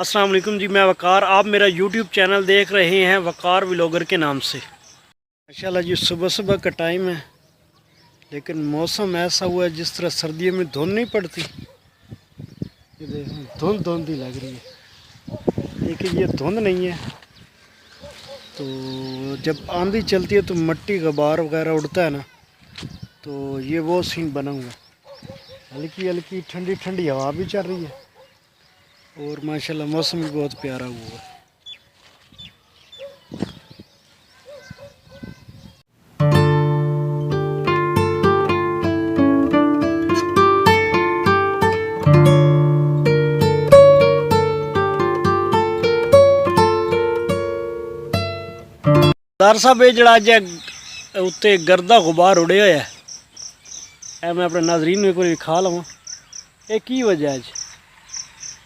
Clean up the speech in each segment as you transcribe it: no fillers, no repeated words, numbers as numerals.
अस्सलाम वालेकुम जी, मैं वकार। आप मेरा यूट्यूब चैनल देख रहे हैं वकार व्लॉगर के नाम से। माशाल्लाह जी, सुबह सुबह का टाइम है, लेकिन मौसम ऐसा हुआ है जिस तरह सर्दियों में धुंध नहीं पड़ती। ये देखें, धुंध धुंध ही लग रही है, लेकिन ये धुंध नहीं है। तो जब आंधी चलती है तो मिट्टी गुबार वगैरह उड़ता है ना, तो ये वो सीन बना हुआ है। हल्की हल्की ठंडी ठंडी हवा भी चल रही है और माशाल्लाह मौसम भी बहुत प्यारा हुआ है। सरदार साहब, ये जड़ा अज उत्ते गर्दा गुबार उड़े हुआ है, मैं अपने नाजरीन में कोई खा लवां। ये की वजह है?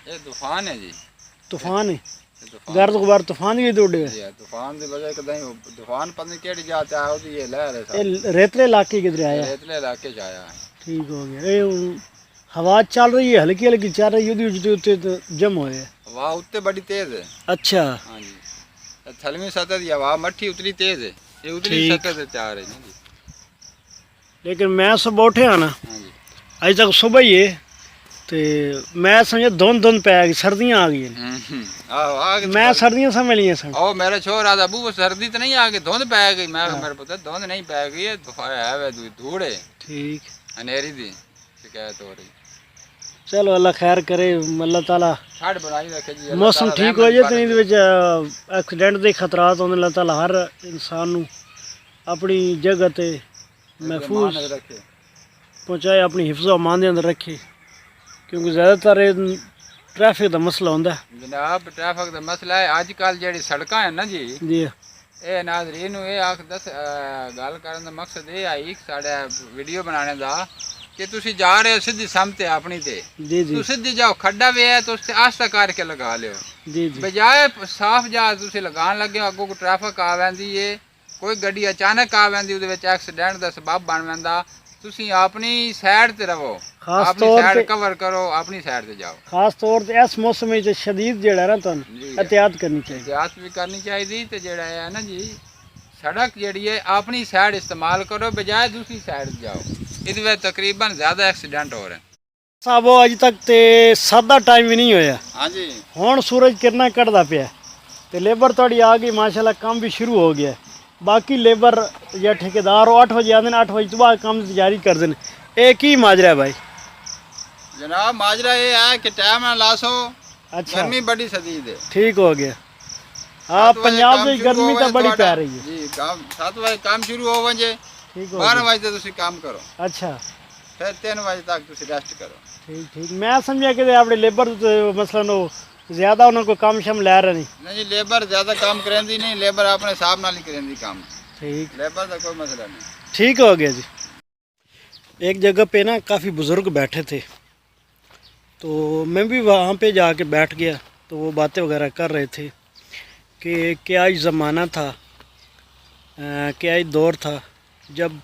ये तूफान है जी। तूफान है? गर्द गुबार तूफान की उड़े हुए? तूफान की वजह कदे तूफान पता नहीं केड़ी जाता है, ये लहर है। ये रेतले इलाके किधर आया? रेतले इलाके च आया है। ठीक हो गया। ये हवा चल रही है, हल्की हल्की चल रही है, तो जम होए हवा उत्ते बड़ी तेज है। अच्छा। हाँ जी, थलवी सतह की हवा मट्ठी उतनी तेज है, ये उतनी सतह से तैयार है जी। लेकिन मैं सुबह उठे ना, हाँ जी, अज तक सुबह ही है, तो मैं समझा धुंध पै गई, सर्दियाँ आ गई। मैं सर्दियाँ समझ ली सन। ओ मेरा छोर आता बू सर्दी तो नहीं आ गई, धुंध पै गई। मैं मेरे पता धुंध नहीं पै गई है, धूड़ है। ठीक, अनेरी दी शिकायत हो रही। चलो अल्लाह खैर करे, अल्लाह ताला मौसम ठीक हो जाए। तो एक्सीडेंट के खतरात होंगे, अल्लाह ताला हर इंसान अपनी जगह ते महफूज पहुँचाए, अपनी हिफ्ज़ अमान के अंदर रखे, क्योंकि ज़्यादातर ट्रैफिक का मसला होंदा है जनाब। ट्रैफिक का मसला है अजकल जी सड़क है ना जी। ये नाज़रीन ये आख दस गल करने का मकसद ये आई साढ़े वीडियो बनाने का कि तुसी जा रहे हो सीधी समते अपनी ते तू सीधी जाओ, खड्डा भी है तो उससे आस्ता करके लगा लियो, बजाय साफ जा तुसी लगान लगे हो। अगों को ट्रैफिक आ वैंदी है, कोई गड्डी अचानक आ वैंदी, उहदे विच एक्सीडेंट का सबब बन वैंदा। तुसी अपनी साइड ते रहो, अपनी साइड कवर करो, अपनी साइड ते जाओ। खास तौर ते इस मौसम में शदीद जेड़ा ना तुहानू एहतियात करनी चाहिए। एहतियात भी करनी चाहिए, ते जेड़ा है ना जी सड़क जेड़ी है अपनी साइड इस्तेमाल करो, बजाय दूसरी साइड जाओ। इस वे तकरीबन ज़्यादा एक्सीडेंट हो रहे हैं साहब। अज तक तो सादा टाइम भी नहीं होया। हाँ जी, हुण सूरज किरना कढ़दा पिया ते लेबर थोड़ी आ गई, माशाल्लाह काम भी शुरू हो गया। बाकी लेबर या ठेकेदार 8 बजे आते हैं, 8 बजे तो बाद काम जारी कर दें। एक ही माजरा है भाई जनाब। माजरा ये है कि टाइम ना लासो। अच्छा, गर्मी बड़ी शदीद है। ठीक हो गया। हाँ, पंजाब में गर्मी तो बड़ी पै रही है जी। 7 बजे काम शुरू हो वजे, 12 बजे तुम काम करो। अच्छा, फिर 3 बजे तक तुम रेस्ट करो। ठीक ठीक। मैं समझा कि अपने लेबर मसलन ज़्यादा उन्होंने काम शम लै रहे नहीं जी। लेबर ज़्यादा काम करेंदी नहीं, लेबर अपने हिसाब नाल ही करेंदी काम। ठीक, लेबर का कोई मसला नहीं। ठीक हो गया जी। एक जगह पे ना काफ़ी बुज़ुर्ग बैठे थे, तो मैं भी वहाँ पे जाके बैठ गया। तो वो बातें वगैरह कर रहे थे कि क्या ही ज़माना था, क्या ही दौर था जब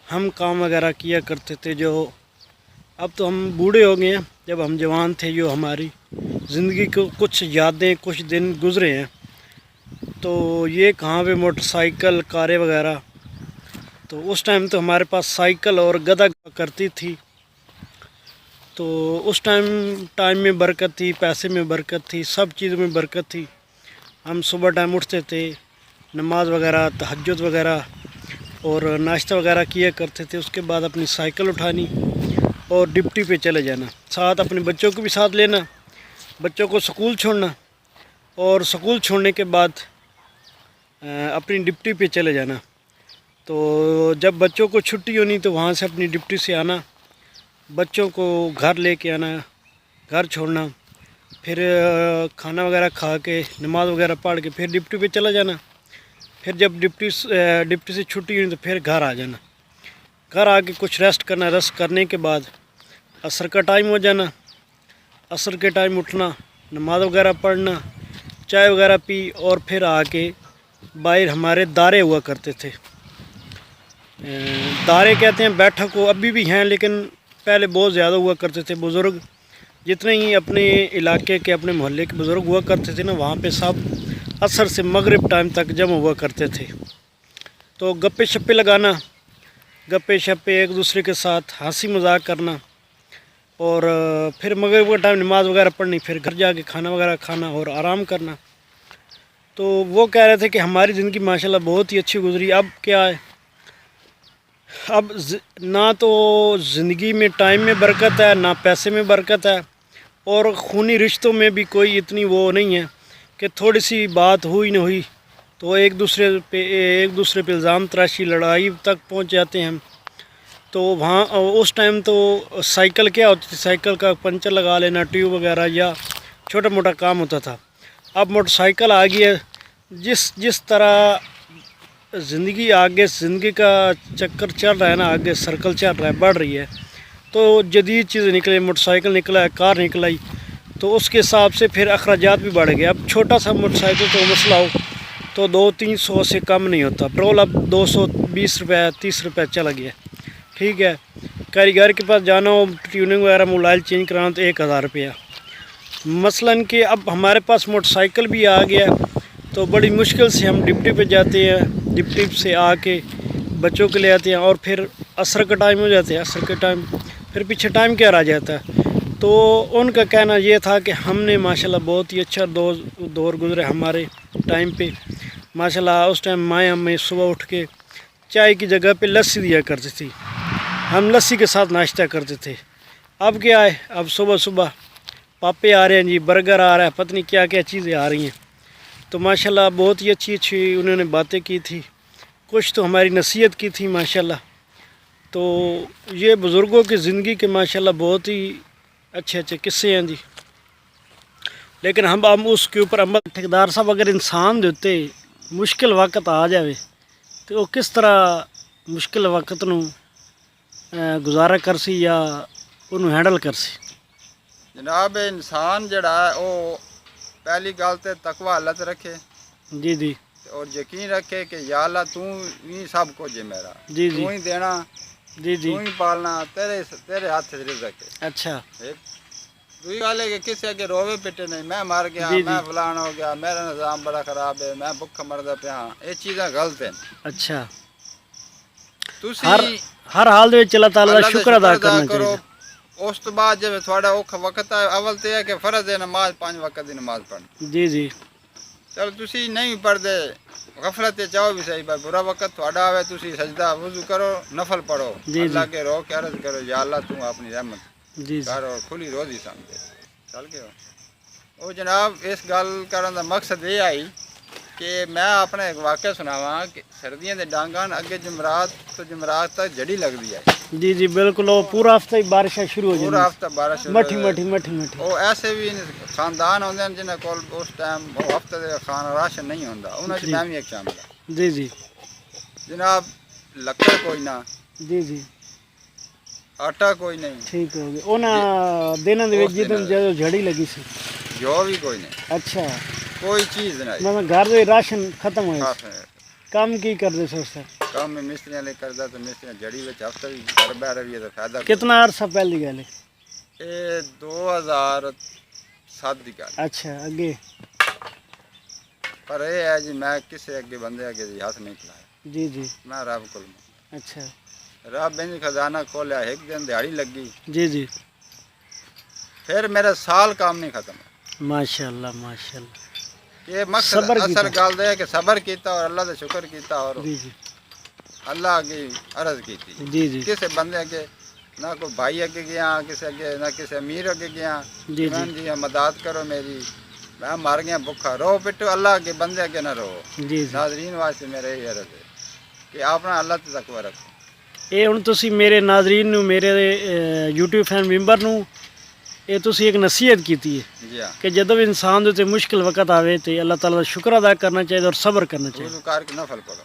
हम काम वगैरह किया करते थे। जो अब तो हम बूढ़े हो गए हैं, जब हम जवान थे, जो हमारी ज़िंदगी को कुछ यादें, कुछ दिन गुज़रे हैं, तो ये कहाँ पे मोटरसाइकिल, कारें वगैरह। तो उस टाइम तो हमारे पास साइकिल और गधा करती थी। तो उस टाइम में बरकत थी, पैसे में बरकत थी, सब चीज़ में बरकत थी। हम सुबह टाइम उठते थे, नमाज वगैरह, तहज्जुद वगैरह और नाश्ता वगैरह किया करते थे। उसके बाद अपनी साइकिल उठानी और डिप्टी पे चले जाना, साथ अपने बच्चों को भी साथ लेना, बच्चों को स्कूल छोड़ना और स्कूल छोड़ने के बाद अपनी डिप्टी पे चले जाना। तो जब बच्चों को छुट्टी होनी तो वहाँ से अपनी डिप्टी से आना, बच्चों को घर लेके आना, घर छोड़ना, फिर खाना वगैरह खा के नमाज वगैरह पढ़ के फिर डिप्टी पे चला जाना। फिर जब डिप्टी से छुट्टी हुई तो फिर घर आ जाना। घर आके कुछ रेस्ट करना, रेस्ट करने के बाद असर का टाइम हो जाना। असर के टाइम उठना, नमाज वगैरह पढ़ना, चाय वगैरह पी और फिर आके बाहर हमारे दारे हुआ करते थे। दारे कहते हैं बैठक को, अभी भी हैं लेकिन पहले बहुत ज़्यादा हुआ करते थे। बुज़ुर्ग जितने ही अपने इलाके के अपने मोहल्ले के बुज़ुर्ग हुआ करते थे ना, वहाँ पे सब असर से मगरिब टाइम तक जमा हुआ करते थे। तो गप्पे शप्पे लगाना, गप्पे शप्पे एक दूसरे के साथ हंसी मजाक करना, और फिर मगरिब का टाइम नमाज़ वगैरह पढ़नी, फिर घर जाके खाना वगैरह खाना और आराम करना। तो वो कह रहे थे कि हमारी ज़िंदगी माशाल्लाह बहुत ही अच्छी गुजरी। अब क्या है, अब ना तो ज़िंदगी में टाइम में बरकत है, ना पैसे में बरकत है, और खूनी रिश्तों में भी कोई इतनी वो नहीं है कि थोड़ी सी बात हुई न हुई तो एक दूसरे पे इल्ज़ाम तराशी, लड़ाई तक पहुंच जाते हैं हम। तो वहाँ उस टाइम तो साइकिल क्या होती थी, साइकिल का पंचर लगा लेना, ट्यूब वगैरह, या छोटा मोटा काम होता था। अब मोटरसाइकिल आ गई है। जिस तरह ज़िंदगी आगे, ज़िंदगी का चक्कर चल रहा है ना, आगे सर्कल चल रहा है, बढ़ रही है, तो जदीद चीज़ें निकले, मोटरसाइकिल निकला है, कार निकल आई, तो उसके हिसाब से फिर अखराजात भी बढ़ गए। अब छोटा सा मोटरसाइकिल को मसला हो तो 200-300 से कम नहीं होता। पेट्रोल अब 220 रुपये 30 रुपये चला गया, ठीक है। कारीगर के पास जाना हो, ट्यूनिंग वगैरह मोबाइल चेंज कराना तो 1000 रुपया। मसलन कि अब हमारे पास मोटरसाइकिल भी आ गया, तो बड़ी मुश्किल से हम डिप्टी पे जाते हैं, डिप्टी से आके बच्चों के ले आते हैं, और फिर असर का टाइम हो जाता है। असर के टाइम फिर पीछे टाइम क्या रह जाता है। तो उनका कहना ये था कि हमने माशाल्लाह बहुत ही अच्छा दौर गुजरे हमारे टाइम पे। माशाल्लाह उस टाइम माएँ हमें सुबह उठ के चाय की जगह पे लस्सी दिया करती थी, हम लस्सी के साथ नाश्ता करते थे। अब क्या है, अब सुबह सुबह पापे आ रहे हैं जी, बर्गर आ रहा है, पता नहीं क्या क्या चीज़ें आ रही हैं। तो माशाल्लाह बहुत ही अच्छी अच्छी उन्होंने बातें की थी, कुछ तो हमारी नसीहत की थी माशाल्लाह। तो ये बुज़ुर्गों की ज़िंदगी के माशाल्लाह बहुत ही अच्छे अच्छे किस्से हैं जी। लेकिन हम उसके ऊपर अमल, ठेकेदार साहब अगर इंसान देते मुश्किल वक्त आ जाए तो वो किस तरह मुश्किल वक्त नू गुजारा कर सी या उन्होंने हैंडल कर सी। जनाब इंसान जड़ा है वो पहली गल तो तकवा अल्लाह ते रखे जी जी, और यकीन रखे कि या अल्लाह तू ही सब कुछ है मेरा, जी जी, तू ही देना, जी जी, तू ही पालना, तेरे हाथ से रिज़्क़ है। अच्छा, दूसरी गल है कि किसी अगे रोवे पिटे नहीं, मैं मर गया, जी, मैं जी, फलाना हो गया, मेरा निज़ाम बड़ा ख़राब है, मैं भुक्खा मरदा पिया, ये चीज़ें गलत हैं। अच्छा, तुसी हर हाल दे विच अल्लाह ताला दा अल्लाह दा शुक्र अदा करना करो। चाहिए। उस तो बाद जब थोड़ा औखा वक्त है, अवल तो है कि फ़र्ज है नमाज 5 वक्त की नमाज पढ़नी। जी जी, चलो तुसी नहीं पढ़ते, गफलत चाहो भी सही, पर बुरा वक्त थोड़ा आवे, तुसी सजदा वुज़ू करो, नफल पढ़ो, जी, अल्लाह जी, के रो के अर्ज करो, या अल्लाह तू अपनी रहमत जी जी, कर और खुली रोज़ी समझे चल के। वो जनाब इस गल करन दा मकसद ये आई कि मैं अपना एक वाक़या सुनावा कि सर्दियों के डांगन अगे जमरात तो जमरात तक जड़ी लगती है। जी जी, बिल्कुल। वो पूरा हफ्ता ही बारिशां शुरू हो पूरा जाती, हफ्ता बारिश मठी मठी मठी मठी। वो ऐसे भी खानदान होंगे जिन्हें कोल उस टाइम हफ्ते का खाना राशन नहीं होंदा, उन्हें मैं भी एक शामिल है। जी जी, जनाब लक्कड़ कोई ना, जी जी, आटा कोई नहीं, ठीक हो गया। उन्हें दिनों दे विच जिदन जो झड़ी लगी सी, जो भी कोई नहीं, अच्छा, कोई चीज़ नहीं। मैं घर दे राशन खत्म हो खास गया। है। काम की कर दे सोचता, काम में मिस्त्रियाँ ले करदा तो मिस्त्रियाँ जड़ी विच हफ्ता भी घर बह रही है तो फायदा कोई। कितना अरसा पहली गल है? ये 2007 की गल। अच्छा, आगे, पर यह है जी मैं किसी अगे बंदे अगे हाथ नहीं खिलाया, जी जी, मैं रब को, अच्छा, रब इंज खजाना खोलिया, एक दिन दिहाड़ी लगी, जी जी, फिर मेरा साल काम नहीं खत्म। माशाल्लाह माशाल्लाह, ये मकसद सबर असल कीता। गल है कि सबर किया और अल्लाह का शुक्र किया और जी जी, अल्लाह की अर्ज की। जी जी, किसी बंदे अगे ना कोई भाई अगे गया, किसी अगे ना किसी अमीर अगे गया, जी जी, जी मदद करो मेरी, मैं मर गया भुखा, रो पिटो अल्लाह के बंदे अगे ना रो। जी जी। नाजरीन वास्ते मेरा यही अर्ज है कि अपना अल्लाह ते तकवा रखो। ਇਹ ਹੁਣ ਤੁਸੀਂ ਮੇਰੇ ਨਾਜ਼ਰੀਨ ਨੂੰ, ਮੇਰੇ YouTube ਫੈਨ ਮੈਂਬਰ ਨੂੰ ਇਹ ਤੁਸੀਂ ਇੱਕ ਨਸੀਹਤ ਕੀਤੀ ਹੈ जी हाँ, ਕਿ ਜਦੋਂ ਵੀ ਇਨਸਾਨ ਦੇ ਉੱਤੇ ਮੁਸ਼ਕਿਲ ਵਕਤ ਆਵੇ ਤੇ ਅੱਲਾਹ ਤਾਲਾ ਦਾ ਸ਼ੁਕਰ ਅਦਾ ਕਰਨਾ ਚਾਹੀਦਾ ਔਰ ਸਬਰ ਕਰਨਾ ਚਾਹੀਦਾ। वुज़ू करके नफल पढ़ो।